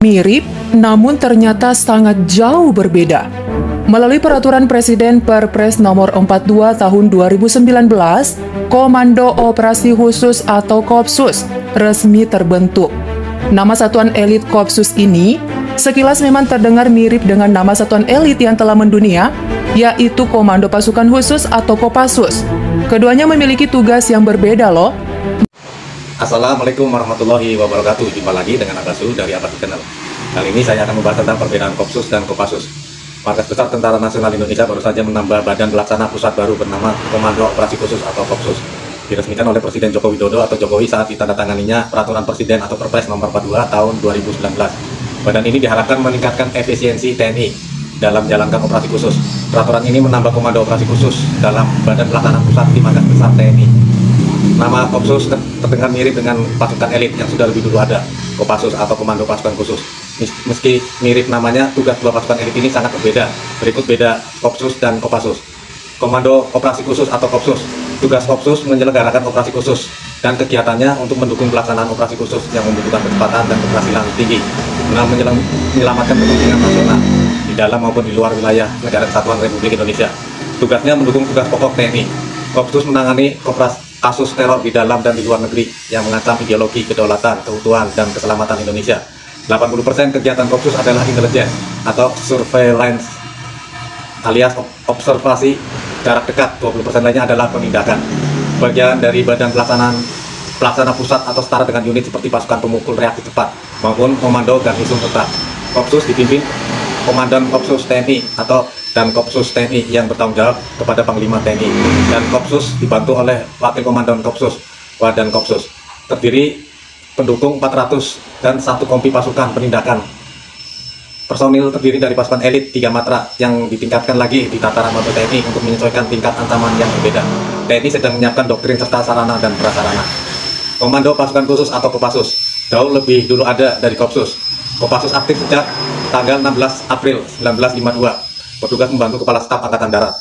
Mirip, namun ternyata sangat jauh berbeda. Melalui Peraturan Presiden Perpres Nomor 42 Tahun 2019, Komando Operasi Khusus atau Kopsus resmi terbentuk. Nama satuan elit Kopsus ini sekilas memang terdengar mirip dengan nama satuan elit yang telah mendunia, yaitu Komando Pasukan Khusus atau Kopassus. Keduanya memiliki tugas yang berbeda loh. Assalamualaikum warahmatullahi wabarakatuh. Jumpa lagi dengan Abasu dari Abasu Channel. Kali ini saya akan membahas tentang perbedaan Kopsus dan Kopassus. Markas Besar Tentara Nasional Indonesia baru saja menambah badan pelaksana pusat baru bernama Komando Operasi Khusus atau Kopsus. Diresmikan oleh Presiden Joko Widodo atau Jokowi saat ditandatanganinya Peraturan Presiden atau Perpres Nomor 42 Tahun 2019. Badan ini diharapkan meningkatkan efisiensi TNI dalam menjalankan operasi khusus. Peraturan ini menambah Komando Operasi Khusus dalam badan pelaksana pusat di Markas Besar TNI. Nama Kopsus terdengar mirip dengan pasukan elit yang sudah lebih dulu ada, Kopassus atau Komando Pasukan Khusus. Meski mirip namanya, tugas dua pasukan elit ini sangat berbeda. Berikut beda Kopsus dan Kopassus. Komando Operasi Khusus atau Kopsus. Tugas Kopsus menyelenggarakan operasi khusus dan kegiatannya untuk mendukung pelaksanaan operasi khusus yang membutuhkan kecepatan dan keberhasilan tinggi guna menyelamatkan kepentingan nasional di dalam maupun di luar wilayah Negara Kesatuan Republik Indonesia. Tugasnya mendukung tugas pokok TNI. Kopsus menangani kasus teror di dalam dan di luar negeri yang mengancam ideologi, kedaulatan, keutuhan, dan keselamatan Indonesia. 80% kegiatan Kopsus adalah intelijen atau surveillance alias observasi jarak dekat, 20% lainnya adalah penindakan. Bagian dari badan pelaksana pusat atau setara dengan unit seperti pasukan pemukul reaksi cepat maupun komando dan visum tetap. Kopsus dipimpin Komandan Kopsus TNI dan Kopsus TNI yang bertanggung jawab kepada Panglima TNI, dan Kopsus dibantu oleh Wakil Komandan Kopsus, Wadan Kopsus. Terdiri pendukung 400 dan 1 kompi pasukan penindakan. Personil terdiri dari pasukan elit 3 matra yang ditingkatkan lagi di tataran Mabes TNI untuk menyesuaikan tingkat ancaman yang berbeda. TNI sedang menyiapkan doktrin serta sarana dan prasarana. Komando Pasukan Khusus atau Kopassus jauh lebih dulu ada dari Kopsus. Kopassus aktif sejak tanggal 16 April 1952, bertugas membantu Kepala Staf Angkatan Darat.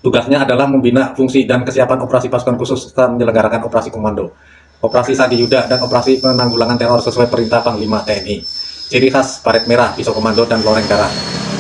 Tugasnya adalah membina fungsi dan kesiapan operasi pasukan khusus serta menyelenggarakan operasi komando, operasi Sandi Yuda, dan operasi penanggulangan teror sesuai perintah Panglima TNI. Ciri khas baret merah, pisau komando, dan loreng darah.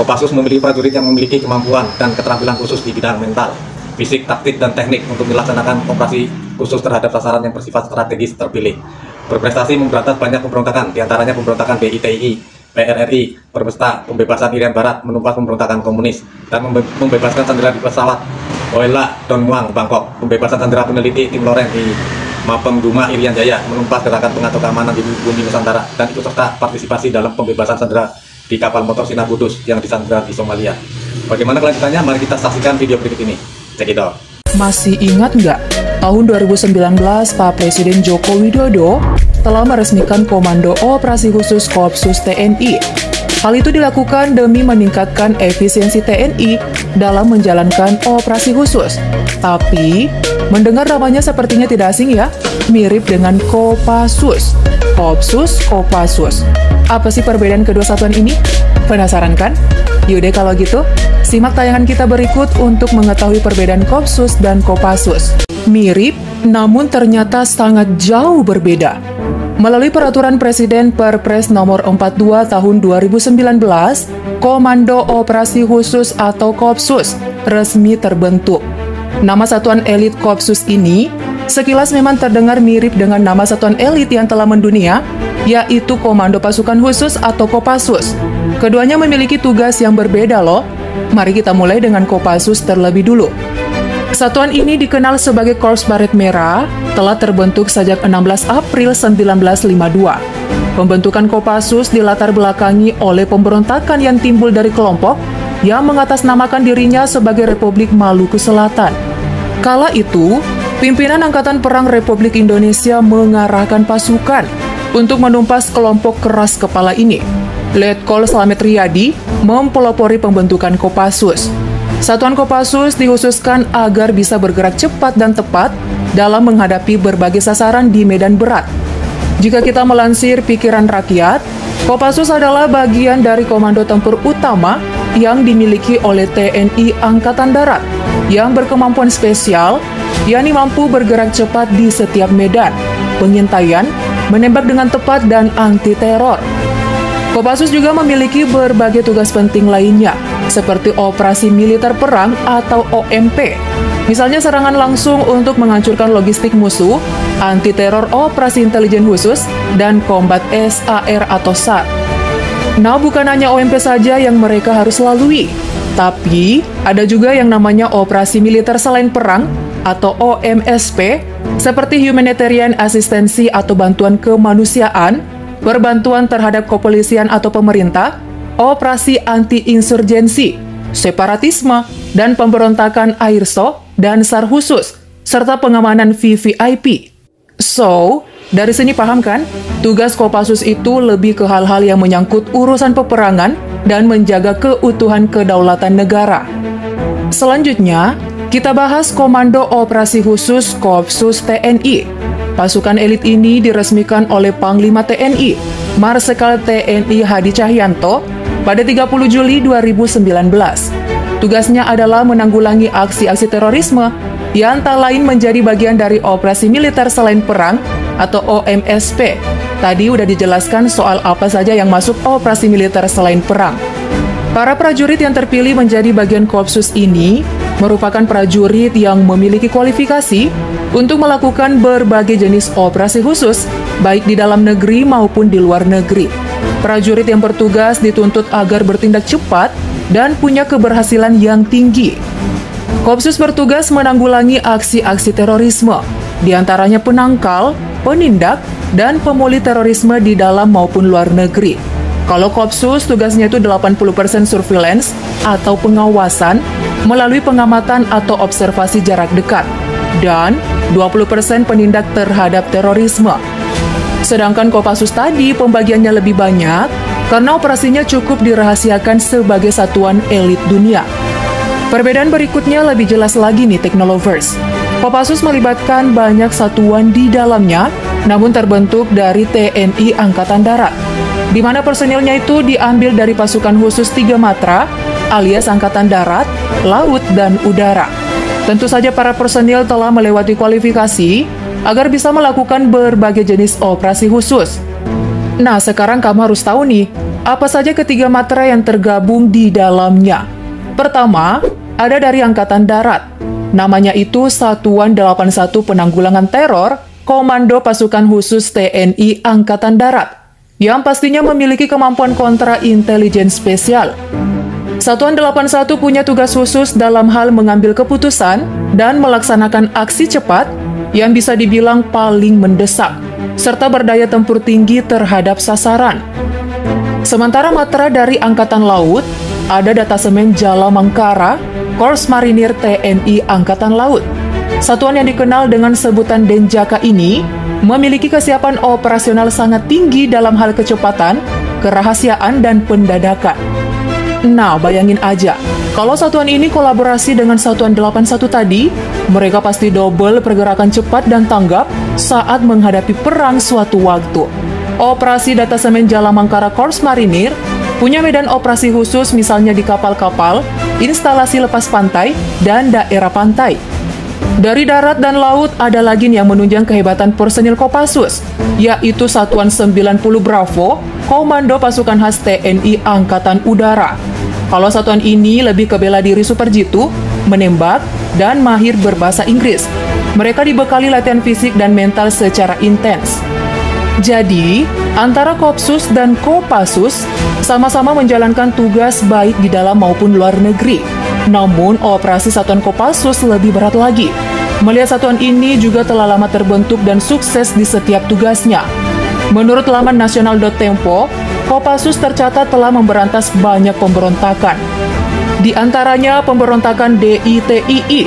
Kopassus memiliki prajurit yang memiliki kemampuan dan keterampilan khusus di bidang mental, fisik, taktik, dan teknik untuk melaksanakan operasi khusus terhadap sasaran yang bersifat strategis terpilih. Berprestasi memberantas banyak pemberontakan, diantaranya pemberontakan BITI, PRRI, Perbesta, pembebasan Irian Barat, menumpas pemberontakan komunis, dan membebaskan sandera di pesawat Oela Don Muang, Bangkok, pembebasan sandera peneliti tim Loren di Mapem Duma Irian Jaya, menumpas gerakan pengatur keamanan di bumi Nusantara, dan ikut serta partisipasi dalam pembebasan sandera di kapal motor Sinar Kudus yang disandera di Somalia. Bagaimana kelanjutannya? Mari kita saksikan video berikut ini. Check it out. Masih ingat nggak? Tahun 2019, Pak Presiden Joko Widodo telah meresmikan Komando Operasi Khusus Kopsus TNI. Hal itu dilakukan demi meningkatkan efisiensi TNI dalam menjalankan operasi khusus. Tapi, mendengar namanya sepertinya tidak asing ya, mirip dengan Kopassus. Kopsus, Kopassus. Apa sih perbedaan kedua satuan ini? Penasaran kan? Yaudah kalau gitu, simak tayangan kita berikut untuk mengetahui perbedaan Kopsus dan Kopassus. Mirip, namun ternyata sangat jauh berbeda. Melalui Peraturan Presiden Perpres Nomor 42 Tahun 2019, Komando Operasi Khusus atau Kopsus resmi terbentuk. Nama satuan elit Kopsus ini sekilas memang terdengar mirip dengan nama satuan elit yang telah mendunia, yaitu Komando Pasukan Khusus atau Kopassus. Keduanya memiliki tugas yang berbeda loh. Mari kita mulai dengan Kopassus terlebih dulu. Satuan ini dikenal sebagai Korps Baret Merah, telah terbentuk sejak 16 April 1952. Pembentukan Kopassus dilatar belakangi oleh pemberontakan yang timbul dari kelompok yang mengatasnamakan dirinya sebagai Republik Maluku Selatan. Kala itu, pimpinan Angkatan Perang Republik Indonesia mengarahkan pasukan untuk menumpas kelompok keras kepala ini. Letkol Slamet Riyadi mempelopori pembentukan Kopassus. Satuan Kopassus dikhususkan agar bisa bergerak cepat dan tepat dalam menghadapi berbagai sasaran di medan berat. Jika kita melansir pikiran rakyat, Kopassus adalah bagian dari Komando Tempur Utama yang dimiliki oleh TNI Angkatan Darat yang berkemampuan spesial, yakni mampu bergerak cepat di setiap medan, pengintaian, menembak dengan tepat, dan anti-teror. Kopassus juga memiliki berbagai tugas penting lainnya, seperti operasi militer perang atau OMP. Misalnya serangan langsung untuk menghancurkan logistik musuh, anti-teror operasi intelijen khusus, dan kombat SAR atau SAR. Nah, bukan hanya OMP saja yang mereka harus lalui, tapi ada juga yang namanya operasi militer selain perang atau OMSP, seperti humanitarian asistensi atau bantuan kemanusiaan, perbantuan terhadap kepolisian atau pemerintah, operasi anti-insurgensi, separatisme, dan pemberontakan AIRSO dan SAR khusus, serta pengamanan VVIP. So, dari sini paham kan? Tugas Kopassus itu lebih ke hal-hal yang menyangkut urusan peperangan dan menjaga keutuhan kedaulatan negara. Selanjutnya, kita bahas Komando Operasi Khusus Kopsus TNI. Pasukan elit ini diresmikan oleh Panglima TNI, Marsikal TNI Hadi Cahyanto, pada 30 Juli 2019. Tugasnya adalah menanggulangi aksi-aksi terorisme yang tak lain menjadi bagian dari operasi militer selain perang atau OMSP. Tadi udah dijelaskan soal apa saja yang masuk operasi militer selain perang. Para prajurit yang terpilih menjadi bagian Kopsus ini merupakan prajurit yang memiliki kualifikasi untuk melakukan berbagai jenis operasi khusus, baik di dalam negeri maupun di luar negeri. Prajurit yang bertugas dituntut agar bertindak cepat dan punya keberhasilan yang tinggi. Kopsus bertugas menanggulangi aksi-aksi terorisme, diantaranya penangkal, penindak, dan pemulih terorisme di dalam maupun luar negeri. Kalau Kopsus, tugasnya itu 80% surveillance atau pengawasan melalui pengamatan atau observasi jarak dekat, dan 20% penindak terhadap terorisme. Sedangkan Kopassus tadi pembagiannya lebih banyak karena operasinya cukup dirahasiakan sebagai satuan elit dunia. Perbedaan berikutnya lebih jelas lagi nih Technolovers. Kopassus melibatkan banyak satuan di dalamnya, namun terbentuk dari TNI Angkatan Darat, di mana personilnya itu diambil dari pasukan khusus 3 matra, alias Angkatan Darat, Laut, dan Udara. Tentu saja para personil telah melewati kualifikasi agar bisa melakukan berbagai jenis operasi khusus. Nah, sekarang kamu harus tahu nih, apa saja ketiga matra yang tergabung di dalamnya. Pertama, ada dari Angkatan Darat. Namanya itu Satuan 81 Penanggulangan Teror Komando Pasukan Khusus TNI Angkatan Darat, yang pastinya memiliki kemampuan kontra intelijen spesial. Satuan 81 punya tugas khusus dalam hal mengambil keputusan dan melaksanakan aksi cepat yang bisa dibilang paling mendesak, serta berdaya tempur tinggi terhadap sasaran. Sementara matra dari Angkatan Laut, ada Detasemen Jala Mangkara, Korps Marinir TNI Angkatan Laut. Satuan yang dikenal dengan sebutan Denjaka ini memiliki kesiapan operasional sangat tinggi dalam hal kecepatan, kerahasiaan, dan pendadakan. Nah, bayangin aja, kalau satuan ini kolaborasi dengan Satuan 81 tadi, mereka pasti double pergerakan cepat dan tanggap saat menghadapi perang suatu waktu. Operasi Detasemen Jala Mangkara Korps Marinir punya medan operasi khusus misalnya di kapal-kapal, instalasi lepas pantai, dan daerah pantai. Dari darat dan laut ada lagi yang menunjang kehebatan personil Kopassus, yaitu Satuan 90 Bravo, Komando Pasukan Khas TNI Angkatan Udara. Kalau satuan ini lebih ke bela diri super jitu, menembak, dan mahir berbahasa Inggris. Mereka dibekali latihan fisik dan mental secara intens. Jadi, antara Kopsus dan Kopassus sama-sama menjalankan tugas baik di dalam maupun luar negeri. Namun, operasi Satuan Kopassus lebih berat lagi. Melihat satuan ini juga telah lama terbentuk dan sukses di setiap tugasnya. Menurut laman nasional.tempo, Kopassus tercatat telah memberantas banyak pemberontakan. Di antaranya pemberontakan DITII,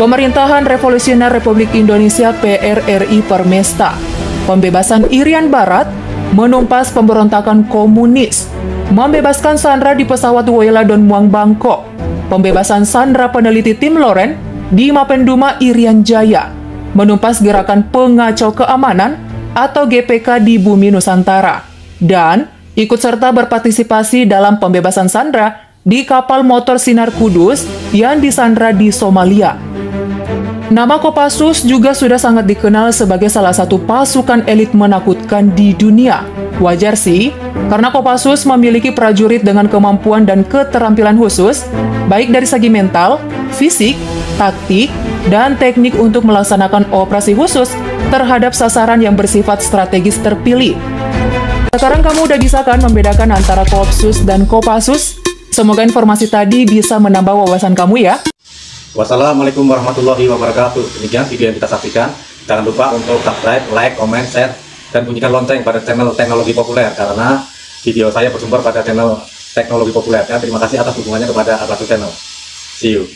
Pemerintahan Revolusioner Republik Indonesia PRRI Permesta, pembebasan Irian Barat, menumpas pemberontakan komunis, membebaskan sandera di pesawat Wela Don Muang Bangkok, pembebasan sandera peneliti Tim Loren di Mapenduma Irian Jaya, menumpas gerakan pengacau keamanan atau GPK di Bumi Nusantara, dan ikut serta berpartisipasi dalam pembebasan sandera di kapal motor Sinar Kudus yang disandra di Somalia. Nama Kopassus juga sudah sangat dikenal sebagai salah satu pasukan elit menakutkan di dunia. Wajar sih, Karena Kopassus memiliki prajurit dengan kemampuan dan keterampilan khusus, baik dari segi mental, fisik, taktik, dan teknik untuk melaksanakan operasi khusus terhadap sasaran yang bersifat strategis terpilih. Sekarang kamu udah bisa kan membedakan antara Kopsus dan Kopassus? Semoga informasi tadi bisa menambah wawasan kamu ya. Wassalamualaikum warahmatullahi wabarakatuh. Demikian video yang kita saksikan. Jangan lupa untuk subscribe, like, comment, share, dan bunyikan lonceng pada channel Teknologi Populer, karena video saya bersumber pada channel Teknologi Populer. Ya, terima kasih atas dukungannya kepada Abasuh Channel. See you.